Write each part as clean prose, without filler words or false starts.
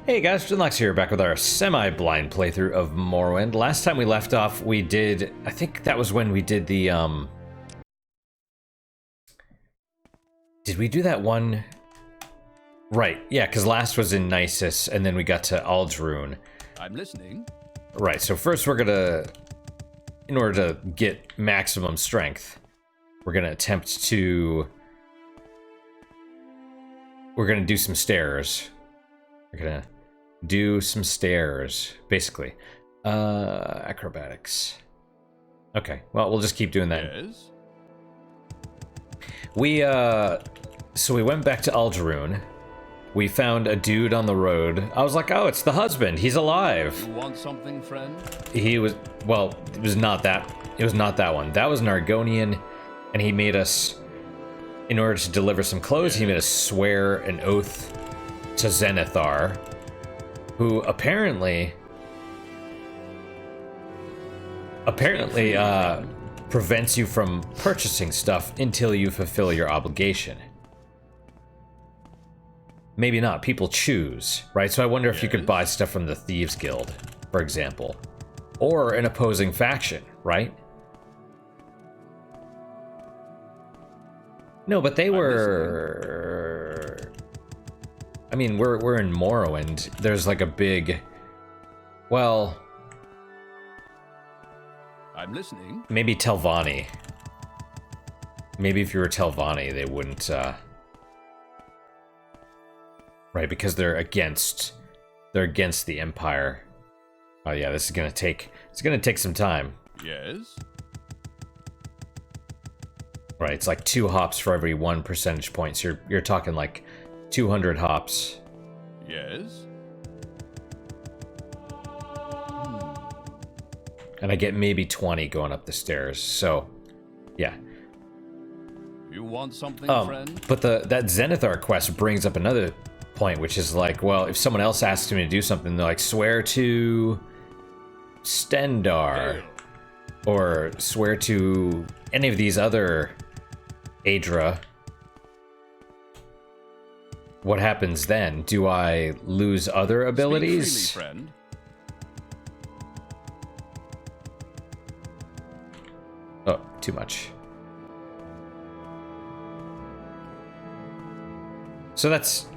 Hey guys, Jinlox here, back with our semi-blind playthrough of Morrowind. Last time we left off, we did... I think that was when we did the, Did we do that one? Right, yeah, because last was in Nisus, and then we got to Ald'ruhn. I'm listening. Right, so first we're gonna... In order to get maximum strength, we're gonna attempt to... We're gonna do some stairs. We're gonna... do some stairs, basically. Acrobatics. Okay, well, we'll just keep doing that. Yes. So we went back to Ald'ruhn. We found a dude on the road. I was like, oh, it's the husband. He's alive. You want something, friend? He was, well, it was not that. It was not that one. That was an Argonian, and he made us, in order to deliver some clothes, he made us swear an oath to Zenithar, who apparently prevents you from purchasing stuff until you fulfill your obligation. Maybe not. People choose, right? So I wonder if you could buy stuff from the Thieves Guild, for example, or an opposing faction, right? No, but they were... I mean, we're in Morrowind. There's like a big... Well... I'm listening. Maybe Telvanni. Maybe if you were Telvanni, they wouldn't, Right, because they're against the Empire. Oh yeah, this is gonna take... It's gonna take some time. Yes. Right, it's like 2 hops for every 1 percentage point. So you're talking like 200 hops. Yes. And I get maybe 20 going up the stairs. So, yeah. You want something, friend? But that Zenithar quest brings up another point, which is like, well, if someone else asks me to do something, they're like, swear to Stendar, or swear to any of these other Aedra. What happens then? Do I lose other abilities? Speak freely, friend. Oh, too much. So that's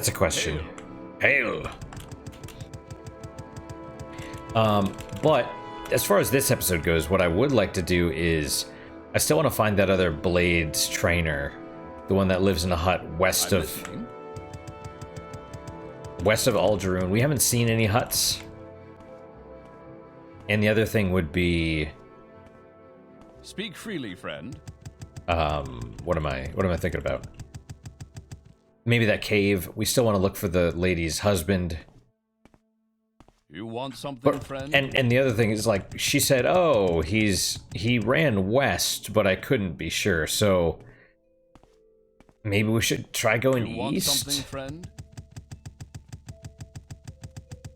a question. Hail. But as far as this episode goes, what I would like to do is I still want to find that other Blades trainer, the one that lives in a hut west of Ald'ruhn. We haven't seen any huts. And the other thing would be... Speak freely, friend. What am I thinking about? Maybe that cave. We still want to look for the lady's husband. You want something, friend? And the other thing is, like, she said, oh, he ran west, but I couldn't be sure, so maybe we should try going east? You want something, friend?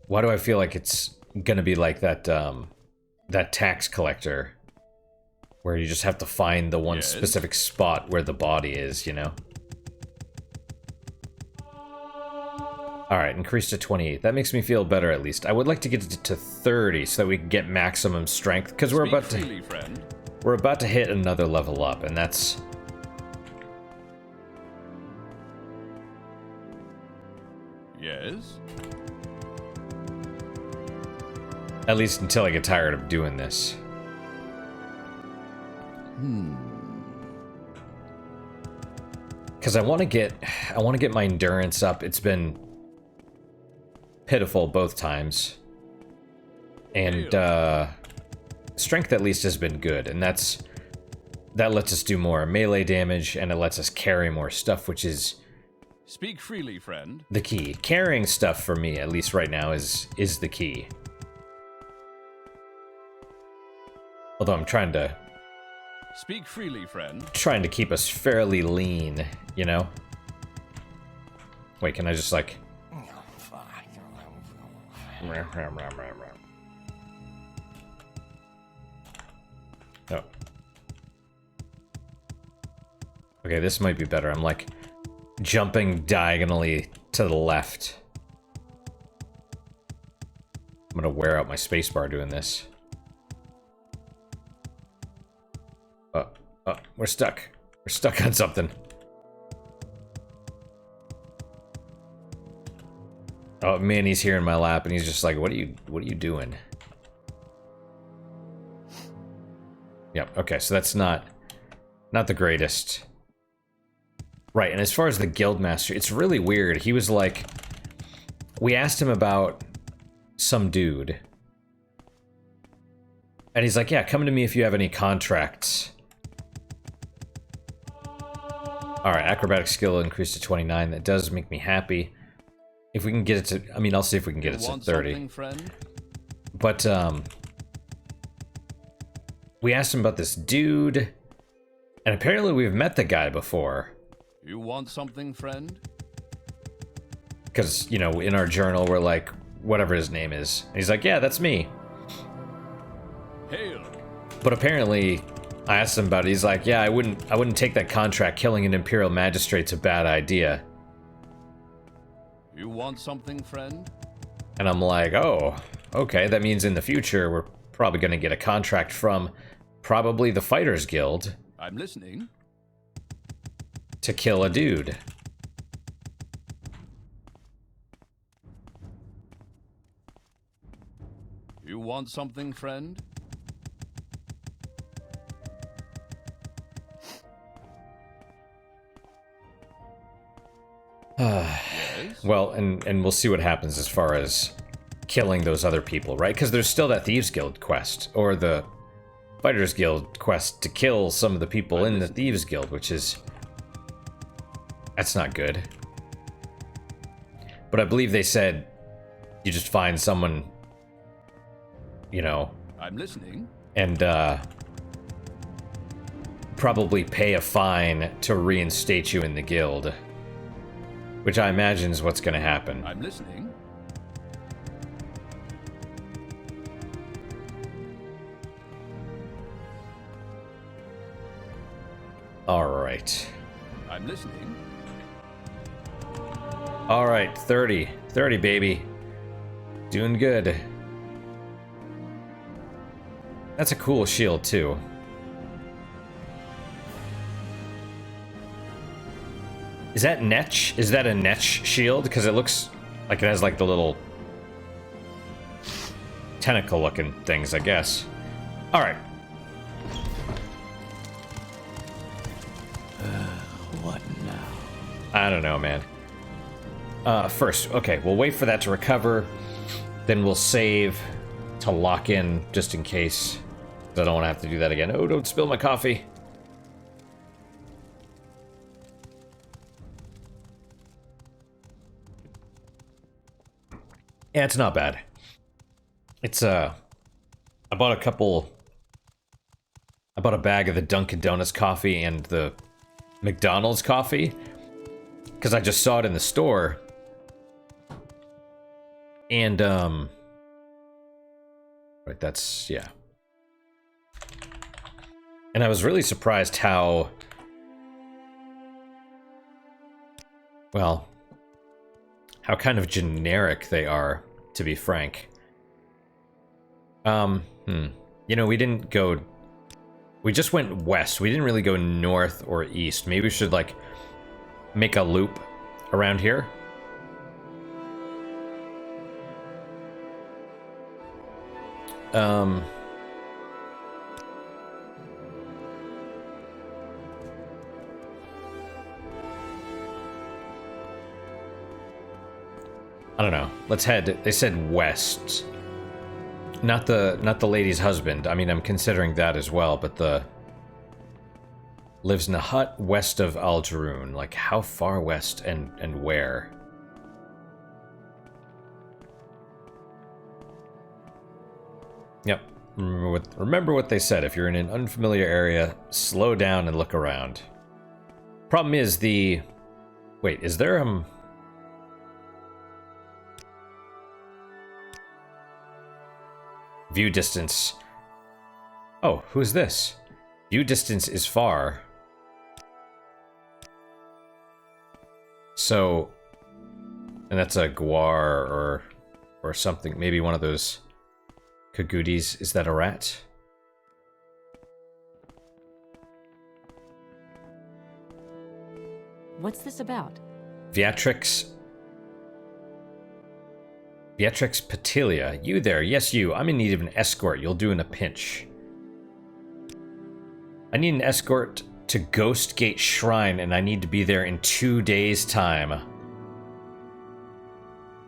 Why do I feel like it's gonna be like that, that tax collector, where you just have to find the one specific spot where the body is, you know? Alright, increase to 28. That makes me feel better, at least. I would like to get it to 30 so that we can get maximum strength, because we're about to hit another level up, and that's... Yes. At least until I get tired of doing this. Because I want to get my endurance up. It's been pitiful both times, and strength at least has been good, and that lets us do more melee damage, and it lets us carry more stuff, which is speak freely, friend. The key. Carrying stuff for me, at least right now, is the key. Although I'm trying to speak freely, friend. Trying to keep us fairly lean, you know? Wait, can I just like... Oh. Okay, this might be better. I'm like jumping diagonally to the left. I'm gonna wear out my spacebar doing this. We're stuck. We're stuck on something. Oh man, he's here in my lap and he's just like, what are you doing? Yep, okay, so that's not the greatest. Right, and as far as the guildmaster, it's really weird. He was like, we asked him about some dude. And he's like, yeah, come to me if you have any contracts. Alright, acrobatic skill increased to 29. That does make me happy. If we can get it to... I mean, I'll see if we can get it to 30. But, we asked him about this dude. And apparently we've met the guy before. You want something, friend? Because, you know, in our journal, we're like, whatever his name is. And he's like, yeah, that's me. Hail. But apparently... I asked him about it. He's like, yeah, I wouldn't take that contract. Killing an Imperial Magistrate's a bad idea. You want something, friend? And I'm like, oh, okay. That means in the future, we're probably going to get a contract from probably the Fighters Guild. I'm listening. To kill a dude. You want something, friend? Well, and we'll see what happens as far as killing those other people, right? Because there's still that Thieves Guild quest, or the Fighters Guild quest to kill some of the people in the Thieves Guild, which is... that's not good. But I believe they said you just find someone, you know... I'm listening. And, probably pay a fine to reinstate you in the guild. Which I imagine is what's going to happen. I'm listening. All right. I'm listening. All right, 30. 30, baby. Doing good. That's a cool shield, too. Is that Netch? Is that a Netch shield? Because it looks like it has like the little tentacle looking things, I guess. Alright. What now? I don't know, man. First, okay, we'll wait for that to recover. Then we'll save to lock in just in case. I don't want to have to do that again. Oh, don't spill my coffee. Yeah, it's not bad. It's, I bought a bag of the Dunkin' Donuts coffee and the McDonald's coffee. Because I just saw it in the store. And, right, that's, yeah. And I was really surprised how, well, how kind of generic they are, to be frank. You know, we didn't go... we just went west. We didn't really go north or east. Maybe we should, like, make a loop around here. I don't know. Let's head. They said west. Not the lady's husband. I mean, I'm considering that as well, but the lives in a hut west of Ald'ruhn. Like, how far west and where? Yep. Remember what they said. If you're in an unfamiliar area, slow down and look around. Problem is the... wait, is there view distance. Oh, who's this? View distance is far. So, and that's a Gwar or or something. Maybe one of those Kagudis. Is that a rat? What's this about? Beatrix Petilia. You there? Yes, you. I'm in need of an escort. You'll do in a pinch. I need an escort to Ghost Gate Shrine, and I need to be there in 2 days' time.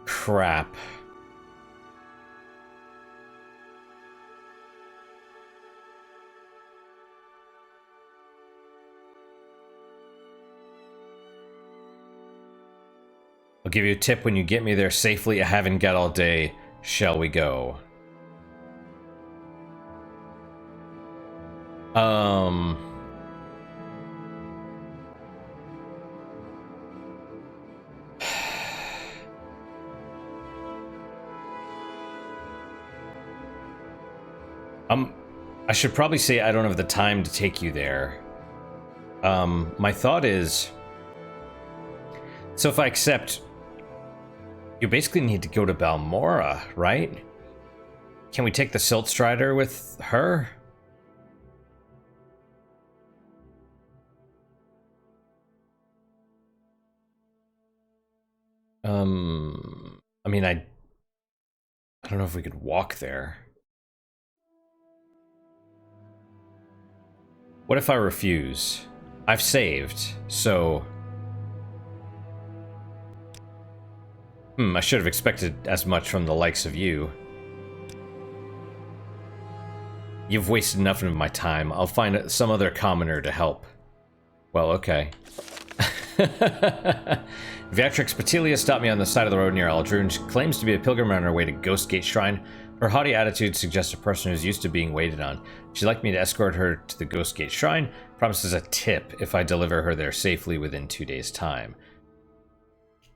Crap. I'll give you a tip when you get me there safely. I haven't got all day. Shall we go? I should probably say I don't have the time to take you there. My thought is, so if I accept, you basically need to go to Balmora, right? Can we take the Silt Strider with her? I mean, I don't know if we could walk there. What if I refuse? I've saved, so... I should have expected as much from the likes of you. You've wasted enough of my time. I'll find some other commoner to help. Well, okay. Beatrix Petilia stopped me on the side of the road near Ald'ruhn. She claims to be a pilgrim on her way to Ghost Gate Shrine. Her haughty attitude suggests a person who's used to being waited on. She'd like me to escort her to the Ghost Gate Shrine. Promises a tip if I deliver her there safely within 2 days' time.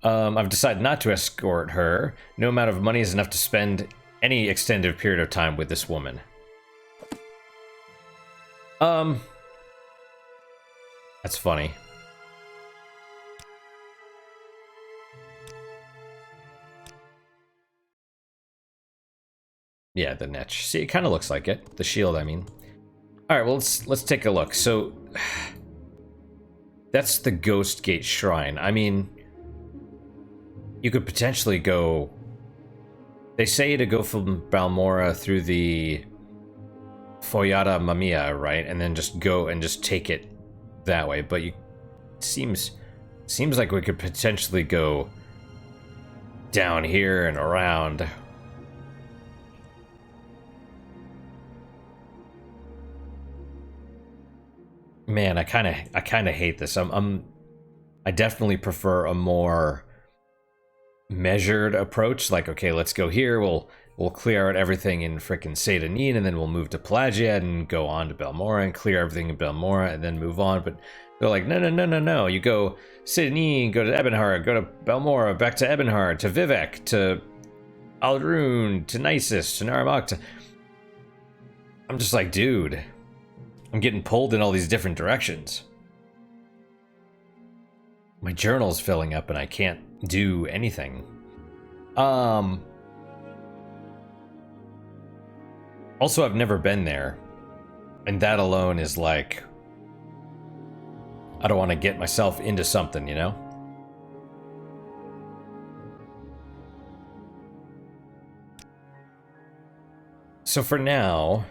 I've decided not to escort her. No amount of money is enough to spend any extended period of time with this woman. That's funny. Yeah, the niche. See, it kind of looks like it. The shield, I mean. All right, well, let's take a look. So, that's the Ghost Gate Shrine. I mean, you could potentially go... They say to go from Balmora through the Foyata Mamiya, right? And then just go and just take it that way. But you seems like we could potentially go down here and around. Man, I kind of hate this. I definitely prefer a more measured approach. Like, okay, let's go here. We'll clear out everything in frickin' Sedanin, and then we'll move to Pelagia and go on to Balmora and clear everything in Balmora and then move on. But they're like, no. You go Sedanin, go to Ebonhard, go to Balmora, back to Ebonhard, to Vivec, to Ald'ruhn, to Nisus, to Naramak. I'm just like, dude, I'm getting pulled in all these different directions. My journal's filling up and I can't do anything. Also, I've never been there. And that alone is like... I don't want to get myself into something, you know? So for now...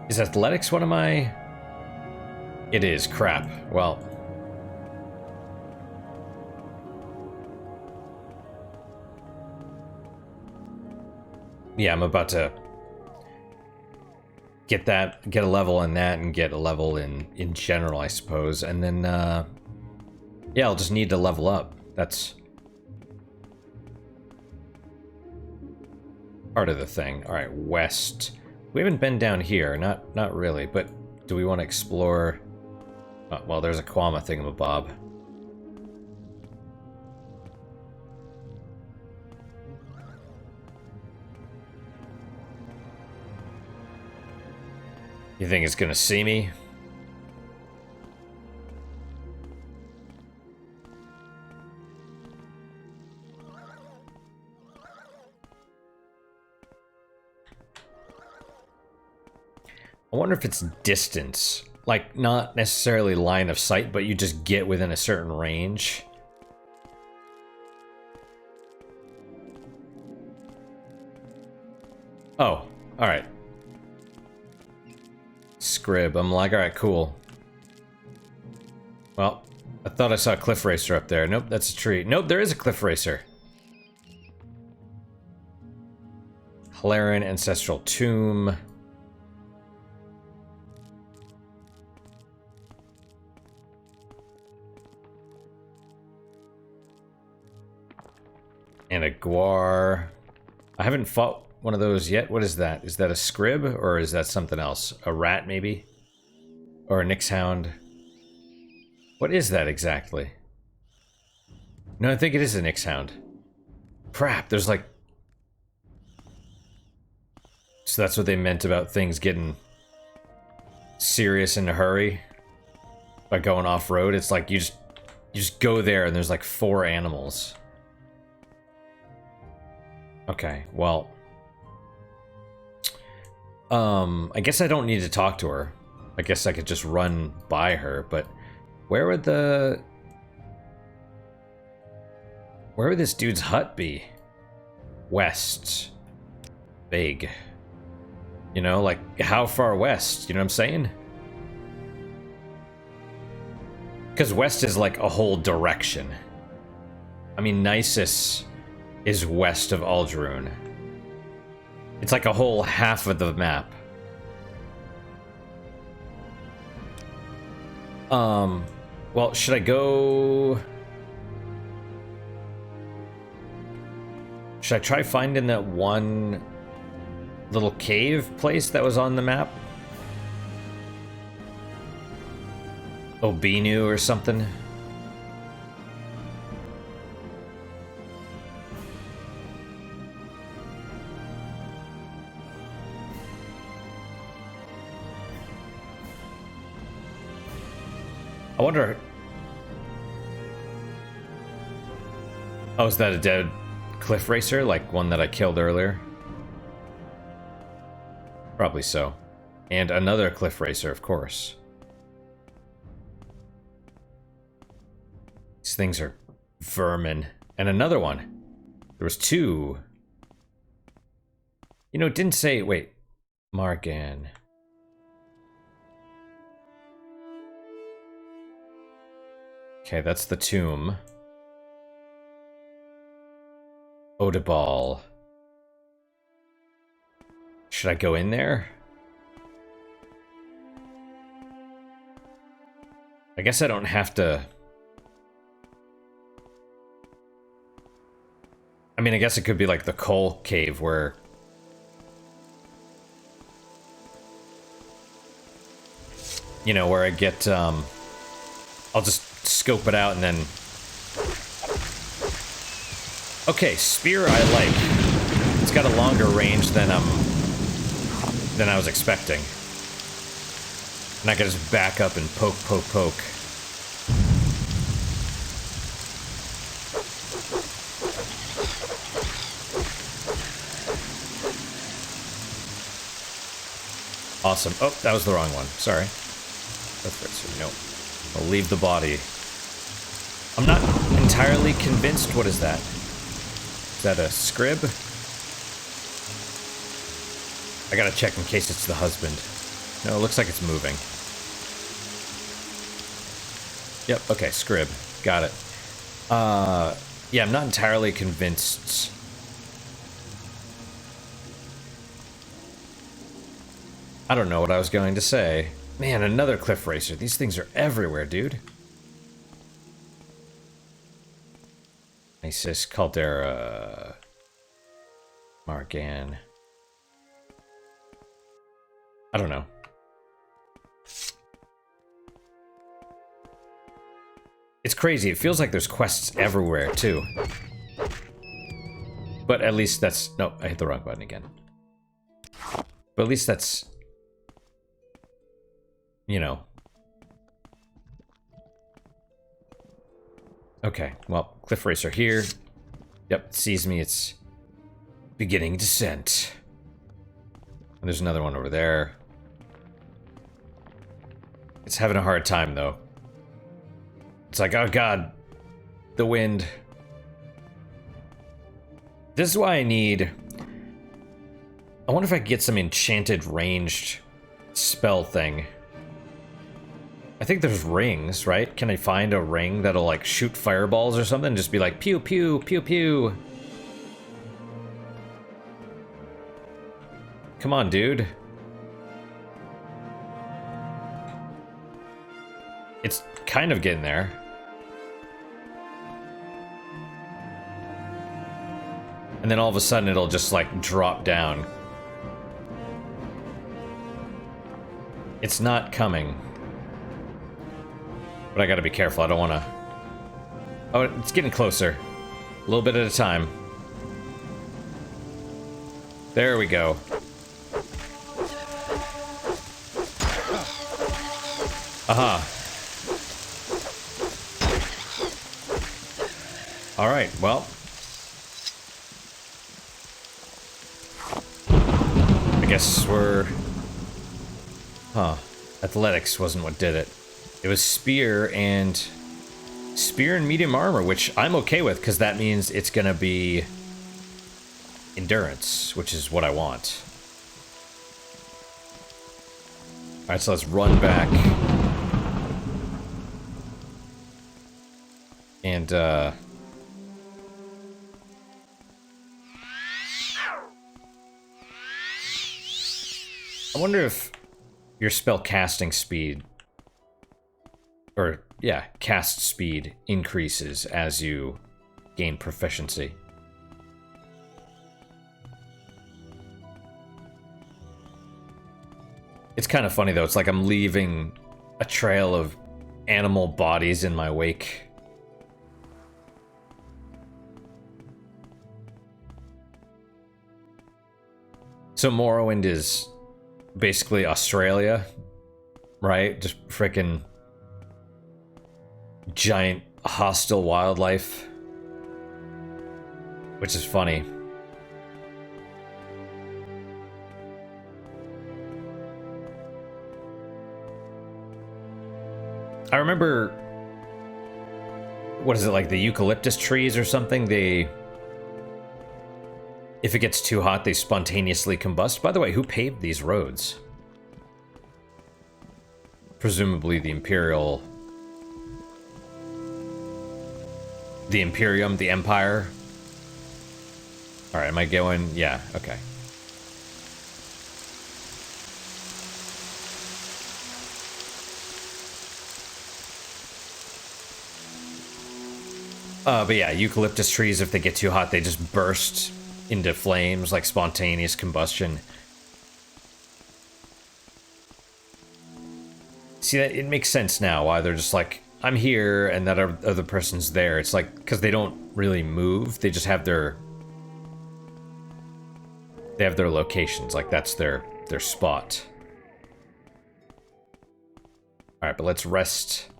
Is athletics one of my... It is, crap. Well... Yeah, I'm about to get a level in that and get a level in general, I suppose. And then, yeah, I'll just need to level up. That's part of the thing. All right, west. We haven't been down here, not really, but do we want to explore? Oh, well, there's a Kwama thingamabob. You think it's gonna see me? I wonder if it's distance. Like, not necessarily line of sight, but you just get within a certain range. Oh, alright. Scrib. I'm like, alright, cool. Well, I thought I saw a cliff racer up there. Nope, that's a tree. Nope, there is a cliff racer. Hilarion Ancestral Tomb. And a guar. I haven't fought one of those yet. What is that? Is that a scrib or is that something else? A rat maybe? Or a Nyx hound? What is that exactly? No, I think it is a Nyx hound. Crap, there's like... So that's what they meant about things getting serious in a hurry by going off-road. It's like you just go there and there's like 4 animals. Okay, well... I guess I don't need to talk to her. I guess I could just run by her, but... Where would this dude's hut be? West. Vague. You know, like, how far west? You know what I'm saying? Because west is like a whole direction. I mean, Nisus is west of Ald'ruhn. It's like a whole half of the map. Well, should I go... Should I try finding that one little cave place that was on the map? Obinu or something? I wonder... Oh, is that a dead cliff racer? Like one that I killed earlier? Probably so. And another cliff racer, of course. These things are vermin. And another one. There was 2. You know, it didn't say... Wait. Margan. Okay, that's the tomb. Odebal. Should I go in there? I guess I don't have to... I mean, I guess it could be like the coal cave where... You know, where I get, I'll just scope it out and then... Okay, spear I like. It's got a longer range than I was expecting. And I can just back up and poke, poke, poke. Awesome. Oh, that was the wrong one. Sorry. That's right, so no. I'll leave the body. I'm not entirely convinced. What is that? Is that a scrib? I gotta check in case it's the husband. No, it looks like it's moving. Yep, okay, scrib. Got it. Yeah, I'm not entirely convinced. I don't know what I was going to say. Man, another cliff racer. These things are everywhere, dude. Isis, Caldera, Margan. I don't know. It's crazy. It feels like there's quests everywhere, too. But at least that's... No, I hit the wrong button again. But at least that's... You know. Okay, well, cliff racer here. Yep, it sees me. It's beginning descent. And there's another one over there. It's having a hard time, though. It's like, oh god, the wind. This is why I need... I wonder if I can get some enchanted ranged spell thing. I think there's rings, right? Can I find a ring that'll, like, shoot fireballs or something? Just be like, pew, pew, pew, pew. Come on, dude. It's kind of getting there. And then all of a sudden it'll just, like, drop down. It's not coming. But I gotta be careful, I don't wanna... Oh, it's getting closer. A little bit at a time. There we go. Aha. Alright, well. I guess we're... Huh. Athletics wasn't what did it. It was spear and medium armor, which I'm okay with, because that means it's gonna be endurance, which is what I want. Alright, so let's run back. And, I wonder if your spell casting speed, or, yeah, cast speed increases as you gain proficiency. It's kind of funny, though. It's like I'm leaving a trail of animal bodies in my wake. So Morrowind is basically Australia, right? Just frickin' giant hostile wildlife, which is funny. I remember, what is it, like the eucalyptus trees or something? They, if it gets too hot, they spontaneously combust. By the way, who paved these roads? Presumably the Imperial... The Imperium, the Empire. Alright, am I going? Yeah, okay. But yeah, eucalyptus trees, if they get too hot, they just burst into flames, like spontaneous combustion. See, that it makes sense now why they're just like, I'm here, and that other person's there. It's like, because they don't really move, they just have their... They have their locations, like that's their spot. Alright, but let's rest...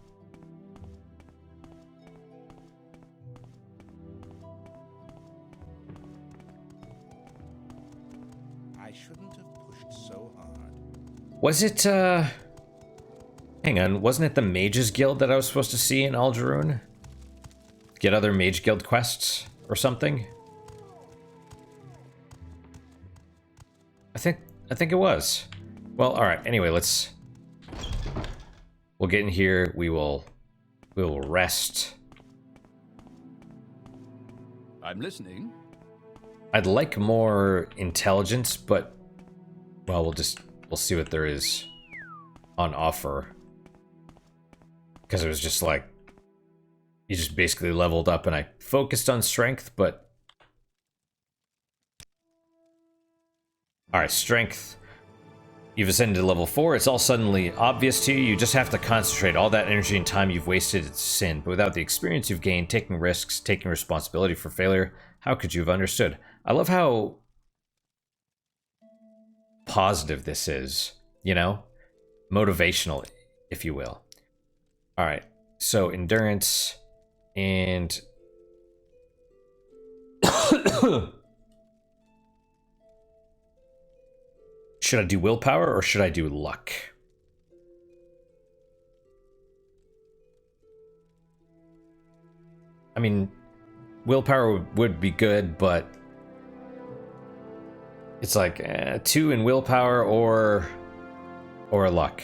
Was it, hang on, wasn't it the Mages Guild that I was supposed to see in Ald'ruhn? Get other Mage Guild quests or something? I think it was. Well, alright, anyway, we'll get in here, we will rest. I'm listening. I'd like more intelligence, but, well, we'll see what there is on offer. Because it was just like, you just basically leveled up and I focused on strength, but... Alright, strength. You've ascended to level 4, it's all suddenly obvious to you, you just have to concentrate. All that energy and time you've wasted, it's sin. But without the experience you've gained, taking risks, taking responsibility for failure, how could you have understood? I love how positive this is, you know? Motivational, if you will. Alright, so endurance and... Should I do willpower or should I do luck? I mean, willpower would be good, but it's like 2 in willpower or luck.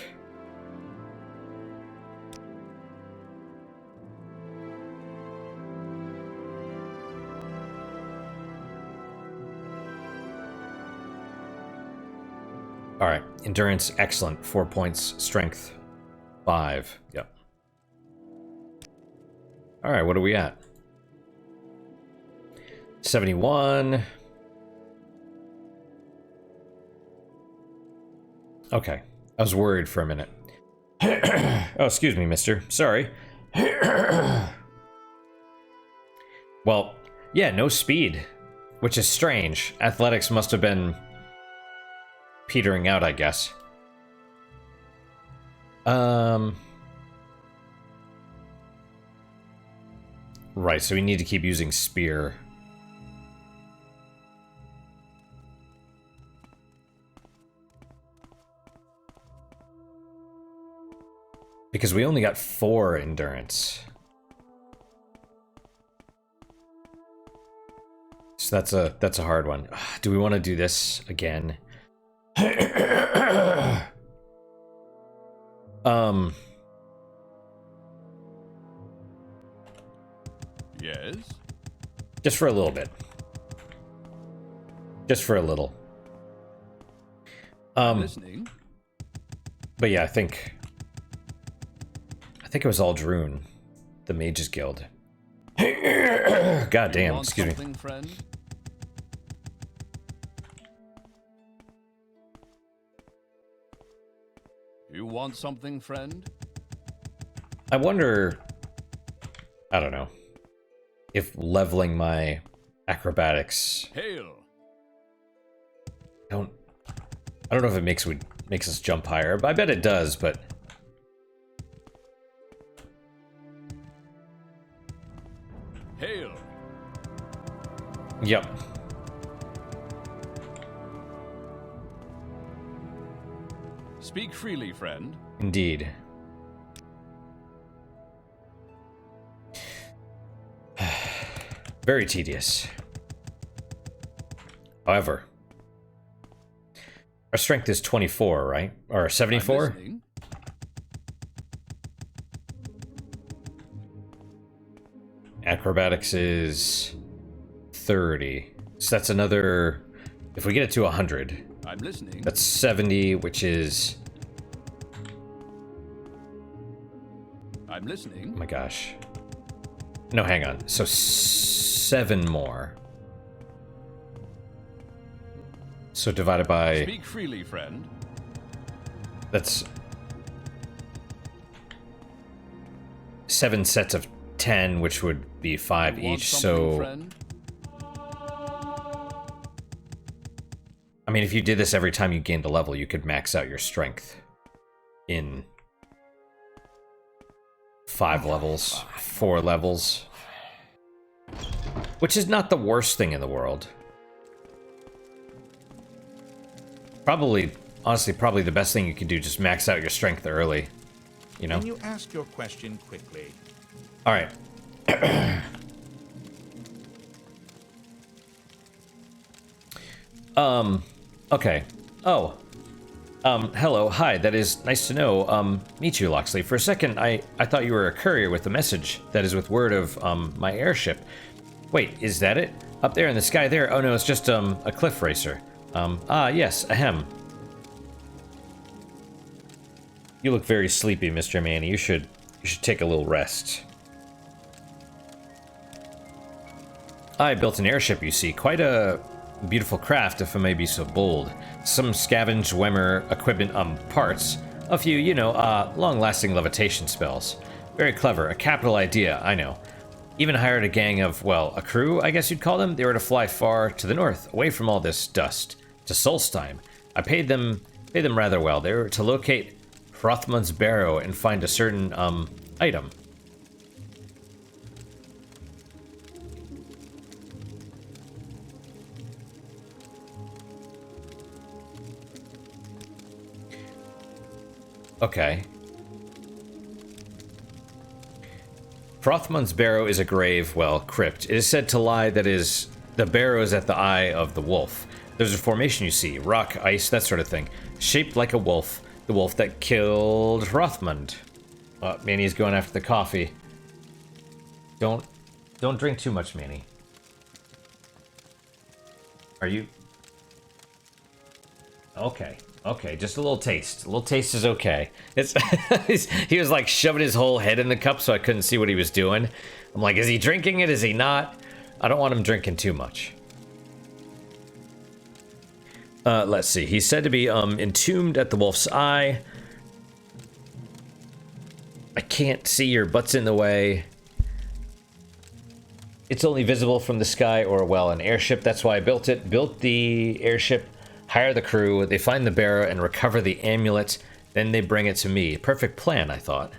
All right, endurance, excellent. 4 points. Strength, 5. Yep. All right, what are we at? 71. Okay, I was worried for a minute. Oh, excuse me, mister. Sorry. Well, yeah, no speed, which is strange. Athletics must have been petering out, I guess. Right, so we need to keep using spear. Because we only got 4 endurance. So that's a hard one. Do we want to do this again? Yes. Just for a little bit. Just for a little. Listening. But yeah, I think it was Ald'ruhn, the Mages Guild. God damn, excuse me. Friend? You want something, friend? I wonder, I don't know, if leveling my acrobatics. Hail. I don't know if it makes us jump higher, but I bet it does, but Hail. yep. Speak freely, friend. Indeed. Very tedious. However, our strength is 24, right? Or 74? Acrobatics is 30. So that's another... If we get it to 100, I'm listening. that's 70, which is... I'm listening. Oh my gosh. No, hang on. So 7 more. So divided by... Speak freely, friend. That's 7 sets of 10, which would be 5 each, so... Friend? I mean, if you did this every time you gained a level, you could max out your strength in 5 levels, 4 levels. Which is not the worst thing in the world. Probably, honestly, probably the best thing you can do, just max out your strength early. You know? Can you ask your question quickly? Alright. Okay. Oh. Hello, hi, that is nice to know. Meet you, Loxley. For a second, I thought you were a courier with a message that is with word of, my airship. Wait, is that it? Up there in the sky there? Oh no, it's just, a cliff racer. Yes, ahem. You look very sleepy, Mr. Manny. You should take a little rest. I built an airship, you see. Quite a beautiful craft, if I may be so bold. Some scavenged Wemmer equipment, parts. A few, you know, long-lasting levitation spells. Very clever. A capital idea, I know. Even hired a gang of, well, a crew, I guess you'd call them. They were to fly far to the north, away from all this dust, to Solstheim. I paid them rather well. They were to locate Hrothmund's barrow and find a certain, item. Okay. Hrothmund's barrow is a grave, well, crypt. It is said to lie that is the barrow is at the eye of the wolf. There's a formation you see, rock, ice, that sort of thing, shaped like a wolf. The wolf that killed Hrothmund. Manny's going after the coffee. Don't drink too much, Manny. Are you? Okay, just a little taste. A little taste is okay. It's he was like shoving his whole head in the cup so I couldn't see what he was doing. I'm like, is he drinking it? Is he not? I don't want him drinking too much. Let's see. He's said to be entombed at the wolf's eye. I can't see, your butt's in the way. It's only visible from the sky or, well, an airship. That's why I built it. Built the airship, hire the crew, they find the bearer and recover the amulet. Then they bring it to me. Perfect plan, I thought.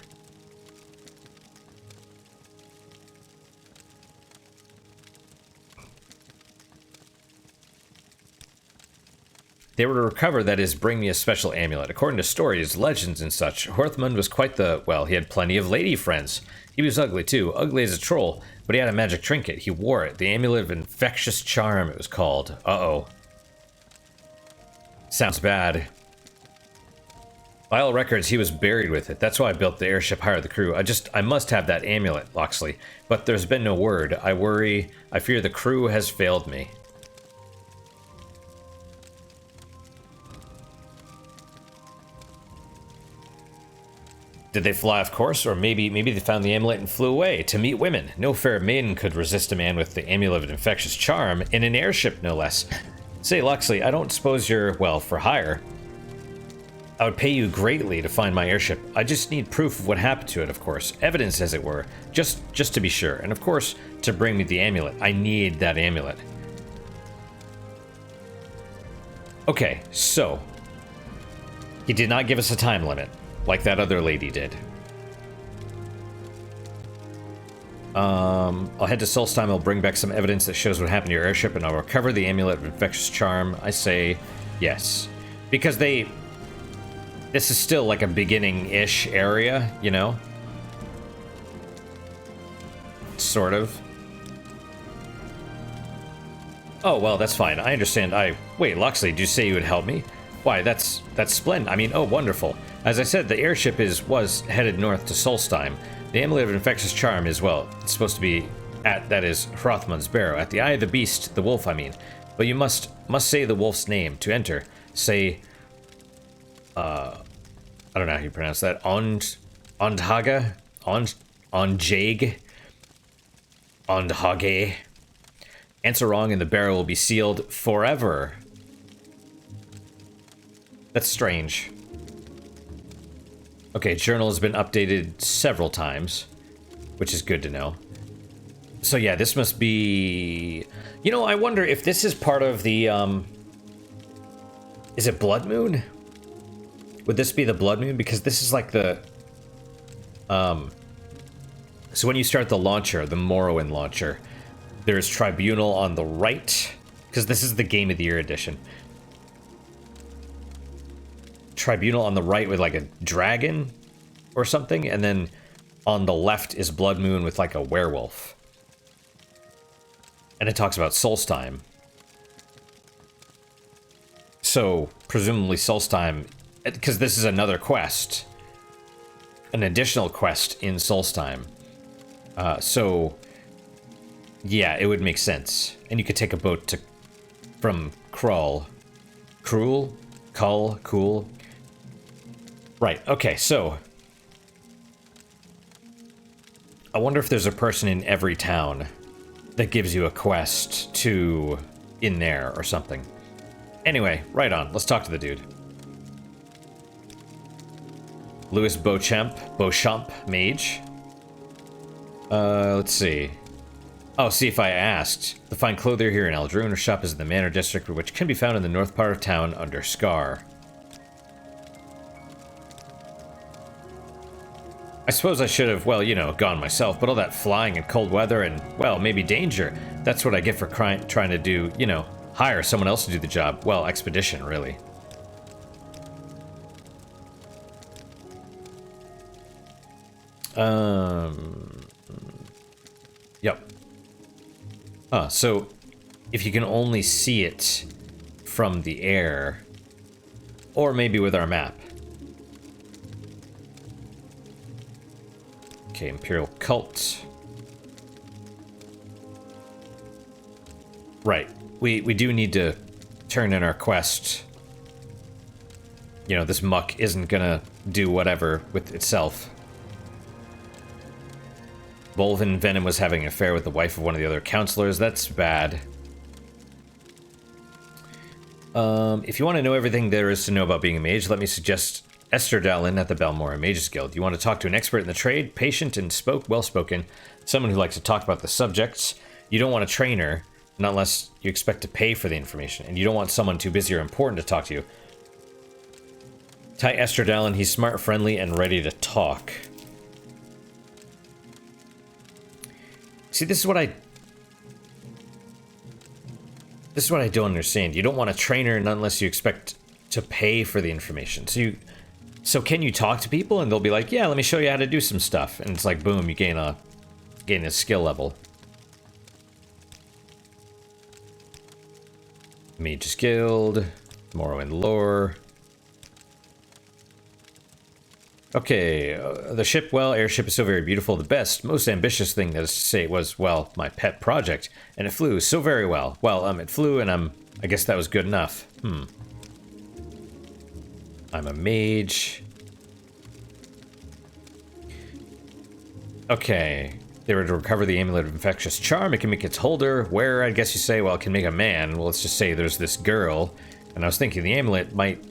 They were to recover, that is, bring me a special amulet. According to stories, legends, and such, Hrothmund was quite the, well, he had plenty of lady friends. He was ugly, too. Ugly as a troll. But he had a magic trinket. He wore it. The Amulet of Infectious Charm, it was called. Uh-oh. Sounds bad. By all records, he was buried with it. That's why I built the airship, hired the crew. I must have that amulet, Loxley. But there's been no word. I fear the crew has failed me. Did they fly off course, or maybe they found the amulet and flew away to meet women? No fair maiden could resist a man with the amulet of infectious charm in an airship, no less. Say, Loxley, I don't suppose you're, well, for hire. I would pay you greatly to find my airship. I just need proof of what happened to it, of course. Evidence, as it were. Just to be sure. And of course, to bring me the amulet. I need that amulet. Okay, so. He did not give us a time limit, like that other lady did. I'll head to Solstheim. I'll bring back some evidence that shows what happened to your airship, and I'll recover the amulet of infectious charm. I say yes. Because this is still like a beginning-ish area, you know? Sort of. Oh, well, that's fine. I understand. Wait, Loxley, did you say you would help me? Why, that's splendid. I mean, oh, wonderful. As I said, the airship was headed north to Solstheim. The amulet of infectious charm is, well, it's supposed to be at, that is, Hrothmund's barrow. At the eye of the beast, the wolf, I mean. But you must say the wolf's name to enter. Say, I don't know how you pronounce that. Ondhaga? Onjag? Ondhage? Answer wrong and the barrow will be sealed forever. That's strange. Okay, journal has been updated several times, which is good to know. So yeah, this must be... You know, I wonder if this is part of the, Is it Blood Moon? Would this be the Blood Moon? Because this is like the... So when you start the launcher, the Morrowind launcher, there's Tribunal on the right, because this is the Game of the Year edition. Tribunal on the right with like a dragon or something, and then on the left is Blood Moon with like a werewolf. And it talks about Solstheim. So presumably Solstheim, because this is another quest, an additional quest in Solstheim. So yeah, it would make sense. And you could take a boat from Krull. Cool. Right, okay, so I wonder if there's a person in every town that gives you a quest in there or something. Anyway, right on. Let's talk to the dude. Louis Beauchamp, mage. Let's see. Oh, see if I asked. The fine clothier here in Ald'ruhn. Her shop is in the Manor District, which can be found in the north part of town under Scar. I suppose I should have, well, you know, gone myself, but all that flying in cold weather and, well, maybe danger. That's what I get for trying to do, you know, hire someone else to do the job. Well, expedition, really. Yep. So if you can only see it from the air, or maybe with our map. Okay, Imperial Cult. Right. We do need to turn in our quest. You know, this muck isn't gonna do whatever with itself. Bolvin Venom was having an affair with the wife of one of the other counselors. That's bad. If you want to know everything there is to know about being a mage, let me suggest Esther Dallin at the Balmora Mages Guild. You want to talk to an expert in the trade, patient and well-spoken, someone who likes to talk about the subjects. You don't want a trainer, not unless you expect to pay for the information, and you don't want someone too busy or important to talk to you. Ty Esther Dallin, he's smart, friendly, and ready to talk. See, this is what I don't understand. You don't want a trainer unless you expect to pay for the information. So can you talk to people and they'll be like, yeah, let me show you how to do some stuff. And it's like, boom, you gain a skill level. Mages Guild, Morrowind lore. Okay, the ship, well, airship is so very beautiful. The best, most ambitious thing that is to say was, well, my pet project. And it flew so very well. Well, it flew and I guess that was good enough. I'm a mage. Okay, they were to recover the amulet of infectious charm. It can make its holder. Where, I guess you say, well, it can make a man. Well, let's just say there's this girl. And I was thinking the amulet might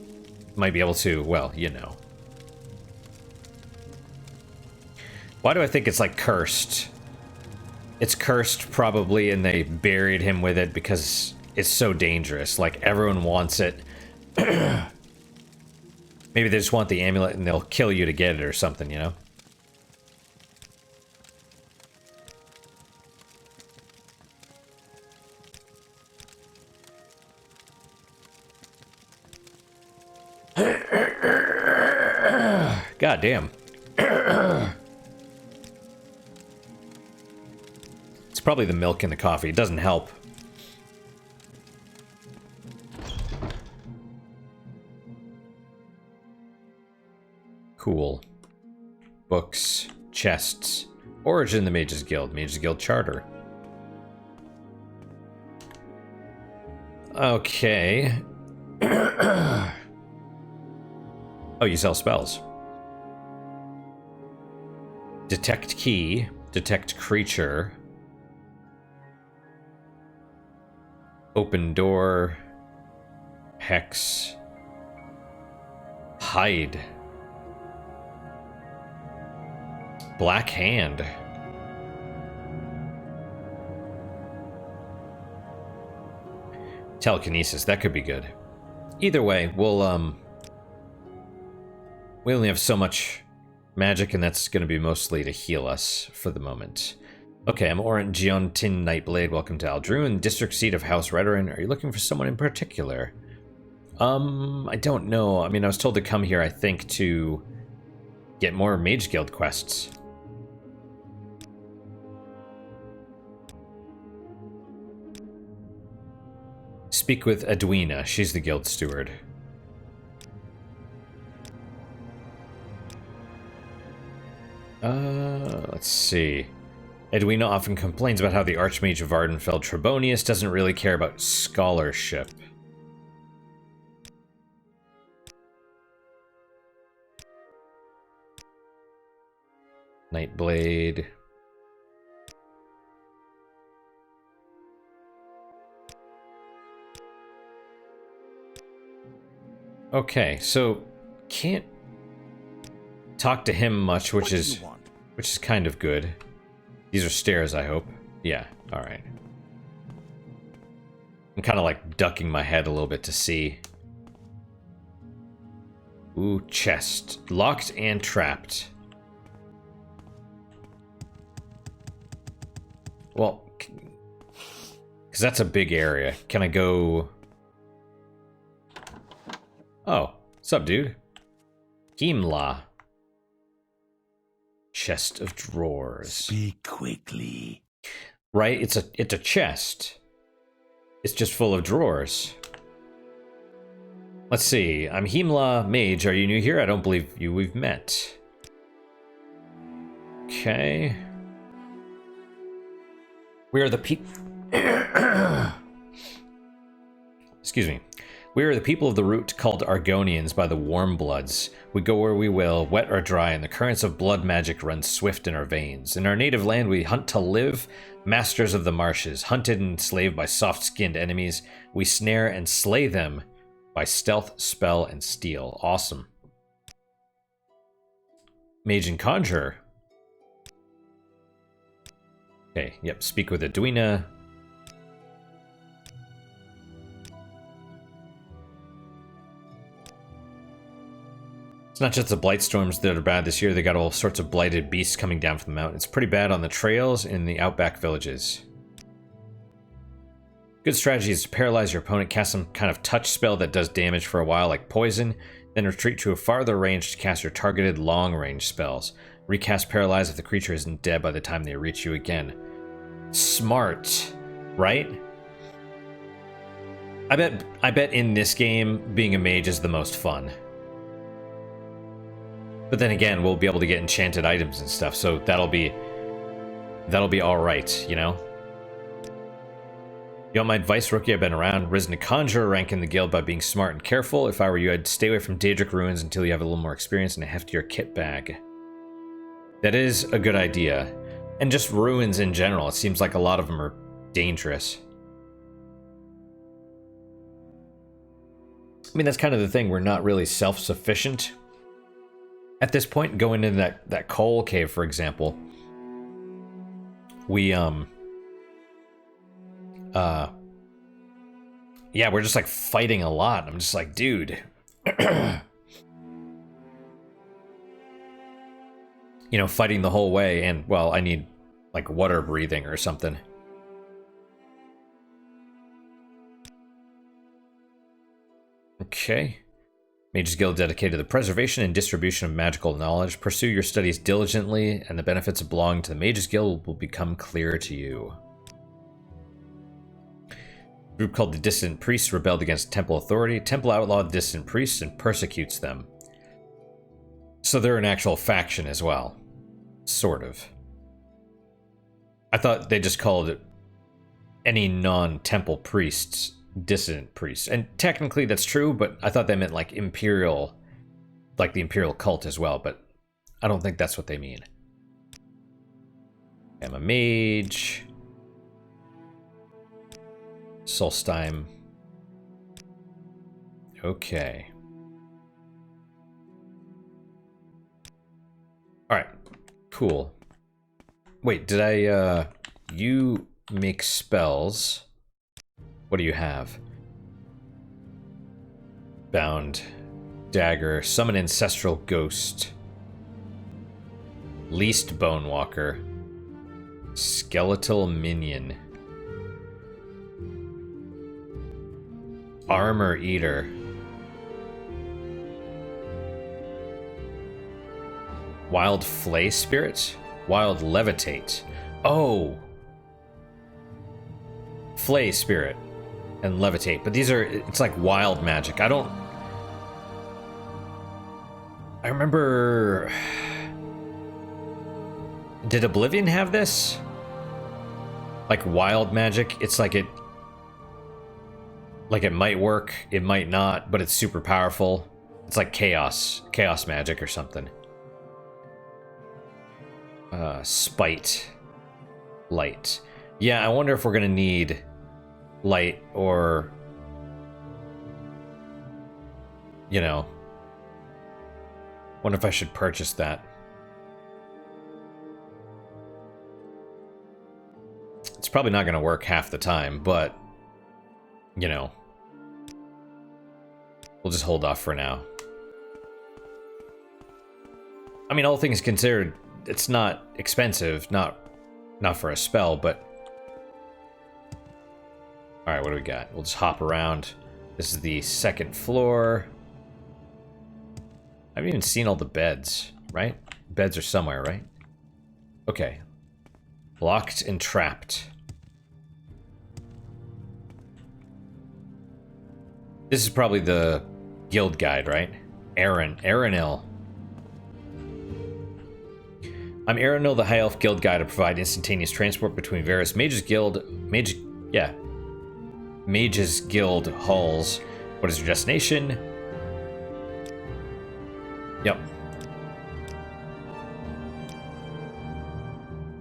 be able to, well, you know. Why do I think it's like cursed? It's cursed probably, and they buried him with it because it's so dangerous. Like, everyone wants it. Maybe they just want the amulet and they'll kill you to get it or something, you know? God damn. It's probably the milk in the coffee. It doesn't help. Cool. Books. Chests. Origin of the Mages Guild. Mages Guild Charter. Okay. Oh, you sell spells. Detect key. Detect creature. Open door. Hex. Hide. Black hand. Telekinesis, that could be good. Either way, we only have so much magic, and that's going to be mostly to heal us for the moment. Okay, I'm Orant Giontin Nightblade. Welcome to Ald'ruhn, district seat of House Redoran. Are you looking for someone in particular? I don't know. I mean, I was told to come here, I think, to get more Mage Guild quests. Speak with Edwina. She's the guild steward. Let's see. Edwina often complains about how the Archmage of Ardenfeld Trebonius doesn't really care about scholarship. Nightblade. Okay, so can't talk to him much, which is kind of good. These are stairs, I hope. Yeah, all right. I'm kind of like ducking my head a little bit to see. Ooh, chest. Locked and trapped. Well, because that's a big area. Can I go... Oh, sup, dude? Gimla. Chest of drawers. Speak quickly. Right? It's a chest. It's just full of drawers. Let's see. I'm Himla Mage. Are you new here? I don't believe we've met. Okay. We are the people. Excuse me. We are the people of the root called Argonians by the warm bloods. We go where we will, wet or dry, and the currents of blood magic run swift in our veins. In our native land, we hunt to live, masters of the marshes, hunted and enslaved by soft-skinned enemies. We snare and slay them by stealth, spell, and steel. Awesome. Mage and Conjurer. Okay, yep, speak with Edwina. It's not just the blight storms that are bad this year, they got all sorts of blighted beasts coming down from the mountain. It's pretty bad on the trails in the outback villages. Good strategy is to paralyze your opponent, cast some kind of touch spell that does damage for a while, like poison, then retreat to a farther range to cast your targeted long-range spells. Recast Paralyze if the creature isn't dead by the time they reach you again. Smart, right? I bet in this game, being a mage is the most fun. But then again, we'll be able to get enchanted items and stuff, so that'll be alright, you know? You want my advice, rookie? I've been around, risen to Conjurer rank in the guild by being smart and careful. If I were you, I'd stay away from Daedric Ruins until you have a little more experience and a heftier kit bag. That is a good idea. And just ruins in general. It seems like a lot of them are dangerous. I mean, that's kind of the thing. We're not really self-sufficient at this point. Going into that coal cave, for example. We, yeah, we're just like fighting a lot. I'm just like, dude. You know, fighting the whole way, and, well, I need, like, water breathing or something. Okay. Mage's Guild dedicated to the preservation and distribution of magical knowledge. Pursue your studies diligently, and the benefits of belonging to the Mage's Guild will become clear to you. A group called the Dissident Priests rebelled against Temple authority. Temple outlawed the Dissident Priests and persecutes them. So they're an actual faction as well. Sort of. I thought they just called it any non-temple priests dissident priests. And technically that's true, but I thought they meant like imperial, like the imperial cult as well, but I don't think that's what they mean. I'm a mage. Solstheim. Okay. Alright. Cool. Wait, did I, you make spells. What do you have? Bound. Dagger. Summon Ancestral Ghost. Least Bonewalker. Skeletal Minion. Armor Eater. Wild Flay Spirit? Wild Levitate. Oh! Flay Spirit and Levitate. But these are, it's like wild magic. I remember... Did Oblivion have this? Like wild magic? It's like it... Like it might work, it might not, but it's super powerful. It's like chaos magic or something. Spite. Light. Yeah, I wonder if we're gonna need light or... You know. Wonder if I should purchase that. It's probably not gonna work half the time, but... You know. We'll just hold off for now. I mean, all things considered, it's not expensive, not for a spell, but... Alright, what do we got? We'll just hop around. This is the second floor. I haven't even seen all the beds, right? Beds are somewhere, right? Okay. Locked and trapped. This is probably the guild guide, right? Aaronil. I'm Aaronil, the High Elf Guild Guide. I provide instantaneous transport between various Mages Guild halls. What is your destination? Yep.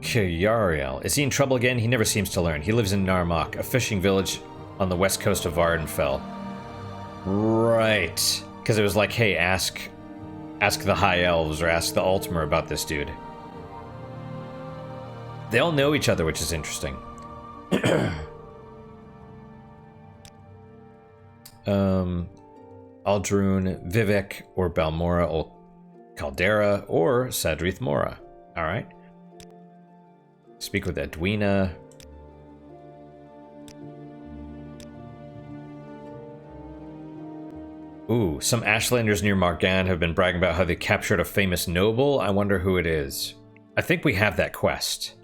Kyariel. Is he in trouble again? He never seems to learn. He lives in Narmak, a fishing village on the west coast of Vardenfell. Right. Because it was like, hey, ask the High Elves or ask the Altmer about this dude. They all know each other, which is interesting. Ald'ruhn, Vivek, or Balmora, or Caldera, or Sadrith Mora. Alright. Speak with Edwina. Ooh, some Ashlanders near Margan have been bragging about how they captured a famous noble. I wonder who it is. I think we have that quest.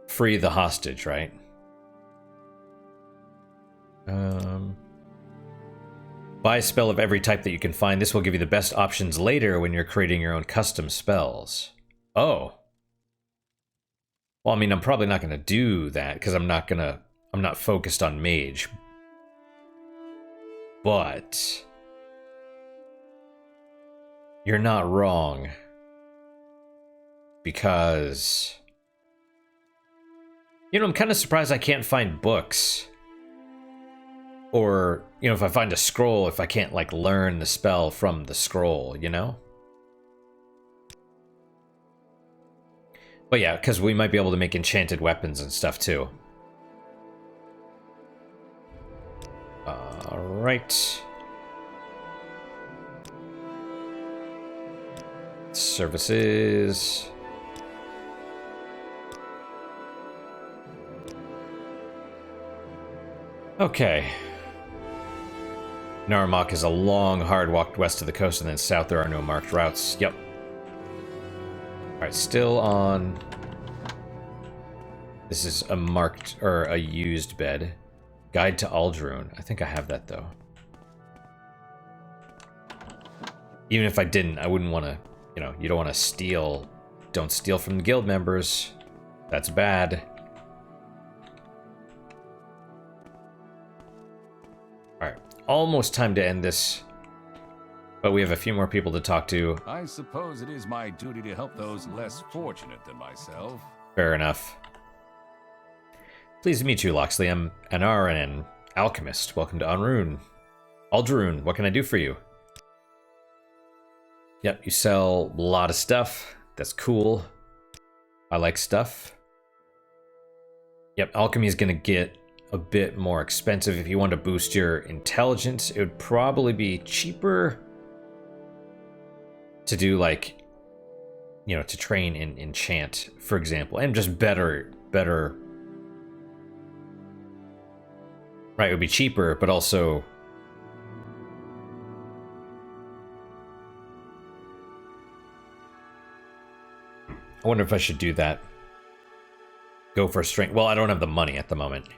Free the hostage, right? Buy a spell of every type that you can find. This will give you the best options later when you're creating your own custom spells. Oh. Well, I mean, I'm probably not going to do that because I'm not focused on mage. But you're not wrong. Because, you know, I'm kind of surprised I can't find books. Or, you know, if I find a scroll, if I can't, like, learn the spell from the scroll, you know? But yeah, because we might be able to make enchanted weapons and stuff, too. Alright. Services. Okay. Narmak is a long, hard walk west of the coast, and then south there are no marked routes. Yep. Alright, still on... This is a marked, or a used bed. Guide to Ald'ruhn. I think I have that, though. Even if I didn't, I wouldn't want to, you know, you don't want to steal. Don't steal from the guild members. That's bad. Alright, almost time to end this. But we have a few more people to talk to. I suppose it is my duty to help those less fortunate than myself. Fair enough. Pleased to meet you, Loxley. I'm Anar, an alchemist. Welcome to Ald'ruhn. What can I do for you? Yep, you sell a lot of stuff. That's cool. I like stuff. Yep, alchemy is going to get a bit more expensive. If you want to boost your intelligence, it would probably be cheaper to do, like, you know, to train in enchant, for example, and just better. Right, it would be cheaper, but also... I wonder if I should do that. Go for strength. Well, I don't have the money at the moment.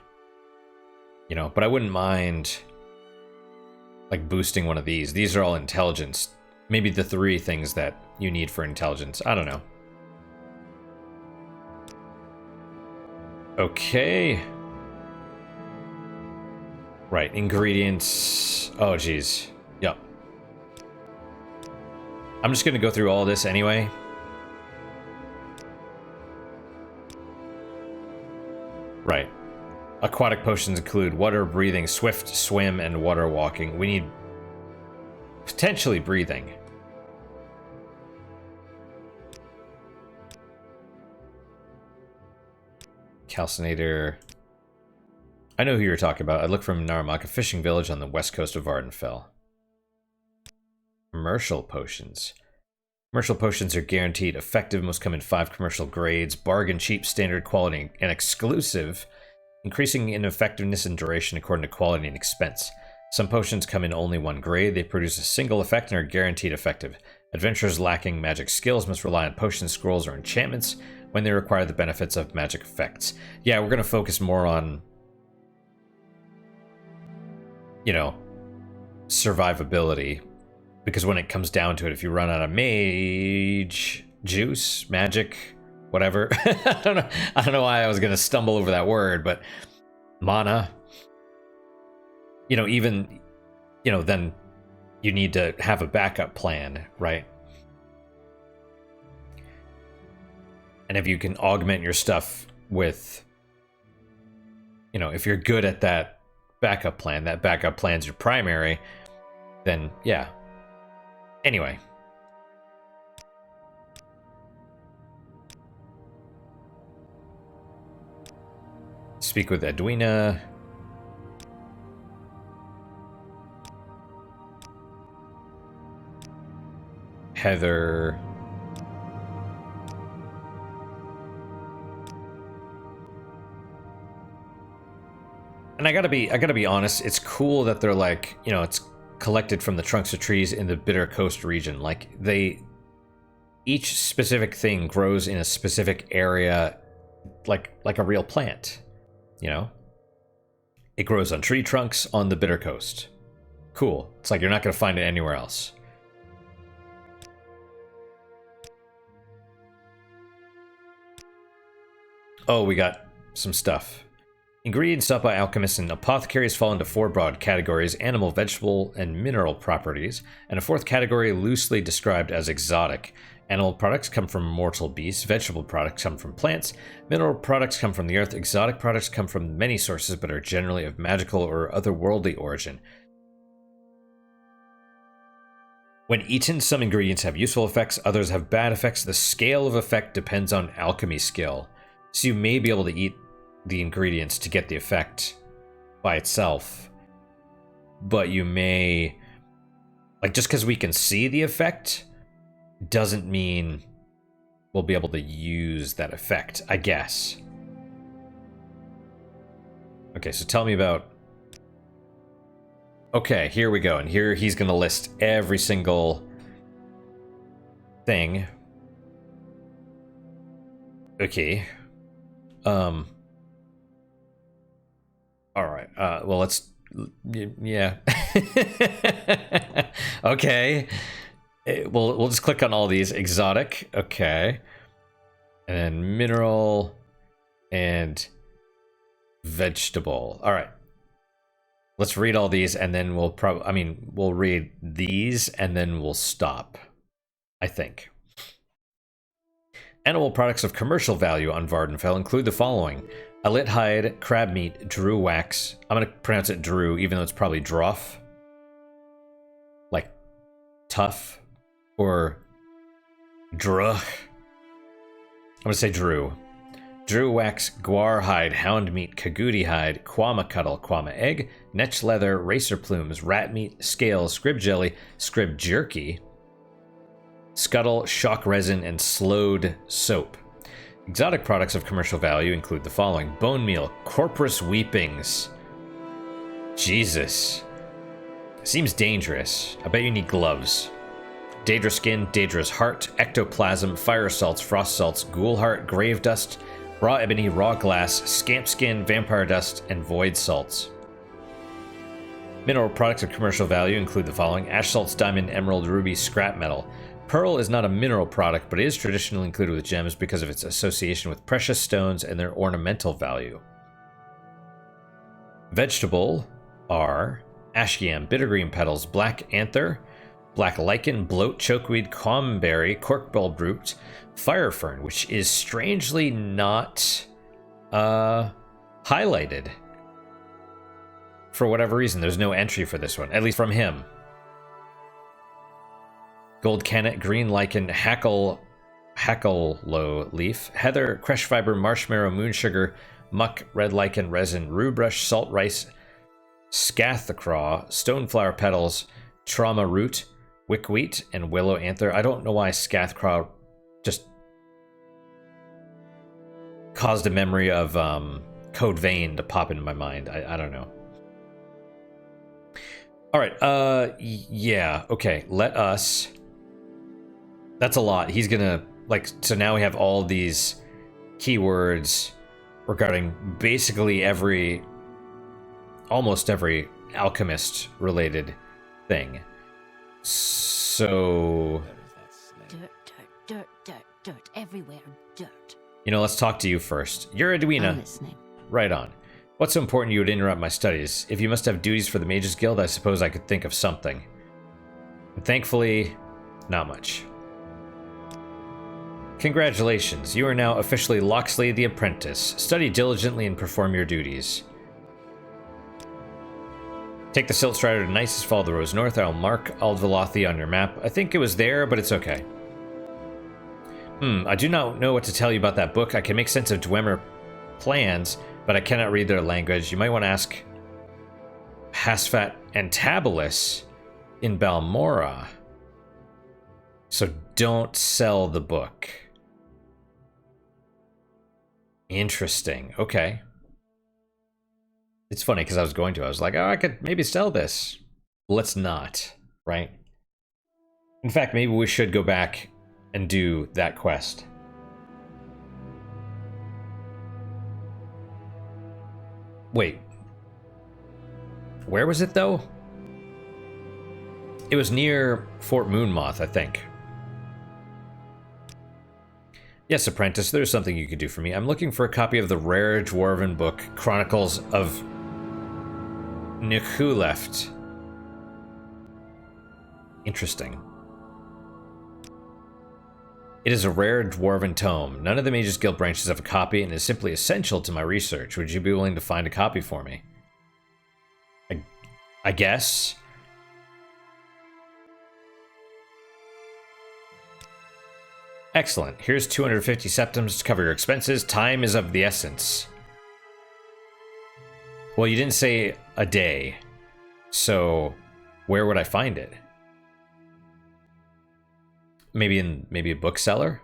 You know, but I wouldn't mind, like, boosting one of these. These are all intelligence. Maybe the 3 things that you need for intelligence. I don't know. Okay. Right, ingredients. Oh, geez. Yep. I'm just gonna go through all this anyway. Right. Aquatic potions include water breathing, swift swim, and water walking. We need potentially breathing. Calcinator. I know who you're talking about. I look from Narmak, a fishing village on the west coast of Vardenfell. Commercial potions. Commercial potions are guaranteed effective, must come in 5 commercial grades, bargain, cheap, standard quality, and exclusive, increasing in effectiveness and duration according to quality and expense. Some potions come in only 1 grade. They produce a single effect and are guaranteed effective. Adventurers lacking magic skills must rely on potions, scrolls, or enchantments when they require the benefits of magic effects. Yeah, we're going to focus more on, you know, survivability. Because when it comes down to it, if you run out of mage juice, magic, whatever, I don't know why I was going to stumble over that word, but mana, you know, even, you know, then you need to have a backup plan, right? And if you can augment your stuff with, you know, if you're good at that backup plan's your primary, then yeah. Anyway. Speak with Edwina. Heather. And I gotta be honest, it's cool that they're like, you know, it's collected from the trunks of trees in the Bitter Coast region. Like, each specific thing grows in a specific area, like a real plant, you know? It grows on tree trunks on the Bitter Coast. Cool. It's like you're not gonna find it anywhere else. Oh, we got some stuff. Ingredients sought by alchemists and apothecaries fall into 4 broad categories: animal, vegetable, and mineral properties, and a 4th category loosely described as exotic. Animal products come from mortal beasts, vegetable products come from plants, mineral products come from the earth, exotic products come from many sources but are generally of magical or otherworldly origin. When eaten, some ingredients have useful effects, others have bad effects. The scale of effect depends on alchemy skill. So you may be able to eat the ingredients to get the effect by itself, but you may, like, just because we can see the effect doesn't mean we'll be able to use that effect, I guess. Okay, so tell me about... Okay, here we go, and here he's gonna list every single thing. Okay. All right. Well, let's. Yeah. Okay. We'll just click on all these. Exotic. Okay. And then mineral and vegetable. All right. Let's read all these, and then we'll we'll read these, and then we'll stop, I think. Animal products of commercial value on Vardenfell include the following: alit hide, crab meat, drew wax. I'm going to pronounce it drew, even though it's probably drough. Like tough or druh. I'm going to say drew. Drew wax, guar hide, hound meat, kagudi hide, quama cuddle, quama egg, netch leather, racer plumes, rat meat, scales, scrib jelly, scrib jerky, scuttle, shock resin, and slowed soap. Exotic products of commercial value include the following: bone meal, corpus weepings. Jesus. Seems dangerous. I bet you need gloves. Daedra skin, Daedra's heart, ectoplasm, fire salts, frost salts, ghoul heart, grave dust, raw ebony, raw glass, scamp skin, vampire dust, and void salts. Mineral products of commercial value include the following: ash salts, diamond, emerald, ruby, scrap metal. Pearl is not a mineral product, but is traditionally included with gems because of its association with precious stones and their ornamental value. Vegetable are ash yam, bittergreen petals, black anther, black lichen, bloat, chokeweed, comberry, cork bulb root, fire fern, which is strangely not highlighted. For whatever reason, there's no entry for this one, at least from him. Gold cannet, green lichen, hackalow leaf, heather, crush fiber, marshmallow, moon sugar, muck, red lichen, resin, rue brush, salt rice, scathacraw, stoneflower petals, trauma root, wickweed, and willow anther. I don't know why scathacraw just caused a memory of Code Vein to pop into my mind. I don't know. All right. Yeah. Okay. Let us That's a lot. He's gonna, like, so now we have all these keywords regarding basically almost every alchemist related thing. So, Dirt everywhere, dirt. you know, let's talk to you first. You're Edwina. I'm listening. Right on. What's so important you would interrupt my studies? If you must have duties for the Mages Guild, I suppose I could think of something. And thankfully, not much. Congratulations, you are now officially Locksley the Apprentice. Study diligently and perform your duties. Take the Silt Strider to Nisus, follow the roads north. I'll mark Ald'ruhn on your map. I think it was there, but it's okay. I do not know what to tell you about that book. I can make sense of Dwemer plans, but I cannot read their language. You might want to ask Hasfat and Tabalus in Balmora. So don't sell the book. Interesting. Okay. It's funny because I was like, oh, I could maybe sell this. Let's not, right? In fact, maybe we should go back and do that quest. Wait. Where was it, though? It was near Fort Moonmoth, I think. Yes, apprentice, there's something you could do for me. I'm looking for a copy of the rare dwarven book, Chronicles of Nikuleft. Interesting. It is a rare dwarven tome. None of the Mages Guild branches have a copy and is simply essential to my research. Would you be willing to find a copy for me? I guess. Excellent. Here's 250 septims to cover your expenses. Time is of the essence. Well, you didn't say a day. So, where would I find it? Maybe in a bookseller?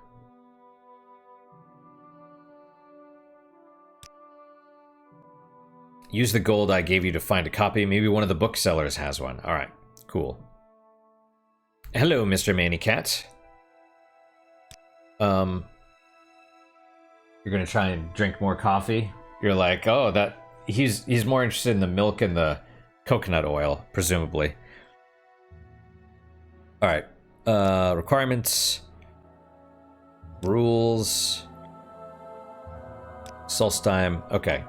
Use the gold I gave you to find a copy. Maybe one of the booksellers has one. All right, cool. Hello, Mr. Manicat. You're gonna try and drink more coffee? You're like, oh, that he's more interested in the milk and the coconut oil, presumably. All right. Requirements, rules, Solstheim. Okay.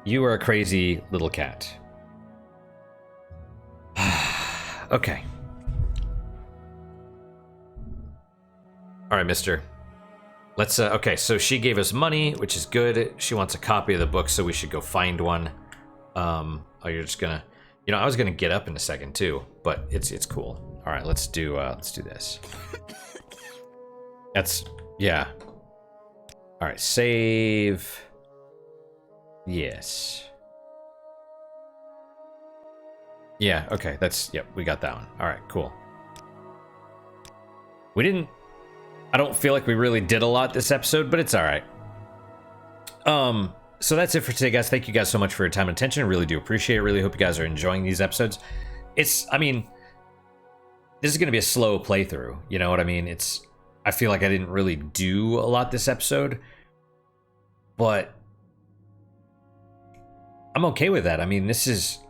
You are a crazy little cat. Okay. All right, mister. Let's, okay, so she gave us money, which is good. She wants a copy of the book, so we should go find one. Oh, you're just gonna, you know, I was gonna get up in a second too, but it's cool. All right, let's do this. That's, yeah. All right, save. Yes. Yeah, okay, that's, yep, we got that one. All right, cool. I don't feel like we really did a lot this episode, but it's all right. So that's it for today, guys. Thank you guys so much for your time and attention. I really do appreciate it. Really hope you guys are enjoying these episodes. I mean, this is going to be a slow playthrough. You know what I mean? I feel like I didn't really do a lot this episode, but I'm okay with that. I mean, it's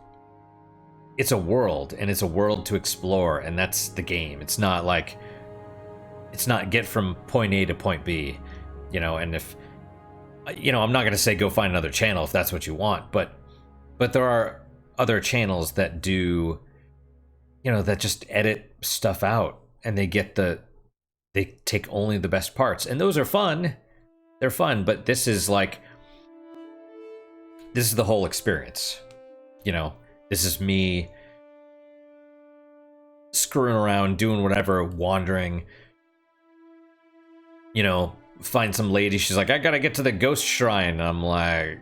a world, and it's a world to explore, and that's the game. It's not get from point A to point B, you know, and if, you know, I'm not going to say go find another channel if that's what you want, but there are other channels that do, you know, that just edit stuff out, and they take only the best parts, and those are fun. They're fun, but this is the whole experience, you know. This is me screwing around, doing whatever, wandering, you know, find some lady. She's like, I gotta get to the ghost shrine. And I'm like,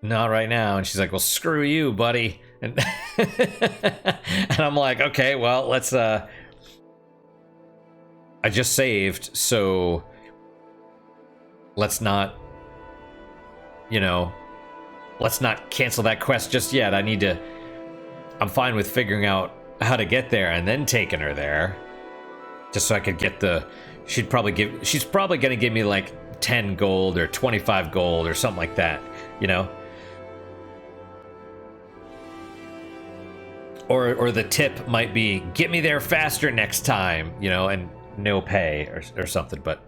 not right now. And she's like, well, screw you, buddy. And, and I'm like, okay, well, let's, I just saved, so let's not, you know, let's not cancel that quest just yet. I'm fine with figuring out how to get there and then taking her there. just so I could get the. She's probably gonna give me like 10 gold or 25 gold or something like that, you know. Or the tip might be, get me there faster next time, you know, and no pay or something. But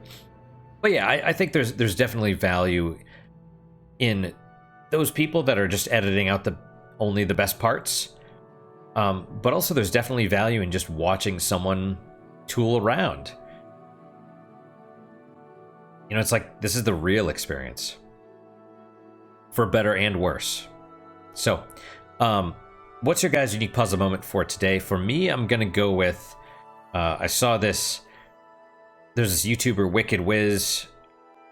yeah, I think there's definitely value in those people that are just editing out only the best parts. But also there's definitely value in just watching someone tool around. You know, it's like, this is the real experience. For better and worse. So, what's your guys' unique puzzle moment for today? For me, I'm gonna go with, I saw this, there's this YouTuber, Wicked Wiz,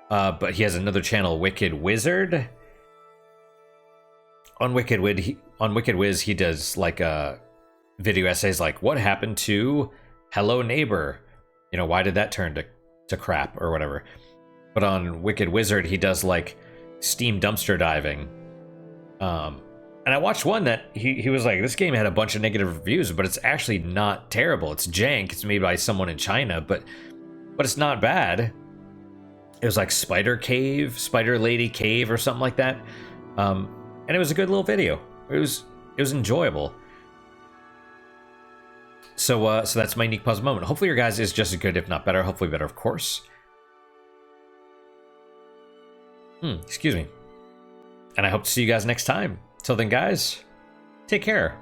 but he has another channel, Wicked Wizard. On Wicked Wiz, he does like video essays like, what happened to Hello Neighbor? You know, why did that turn to crap or whatever? But on Wicked Wizard, he does like Steam dumpster diving. And I watched one that he was like, this game had a bunch of negative reviews, but it's actually not terrible. It's jank. It's made by someone in China, but it's not bad. It was like Spider Lady Cave or something like that. And it was a good little video. It was enjoyable. So that's my unique puzzle moment. Hopefully your guys is just as good, if not better. Hopefully better, of course. Excuse me. And I hope to see you guys next time. Till then, guys, take care.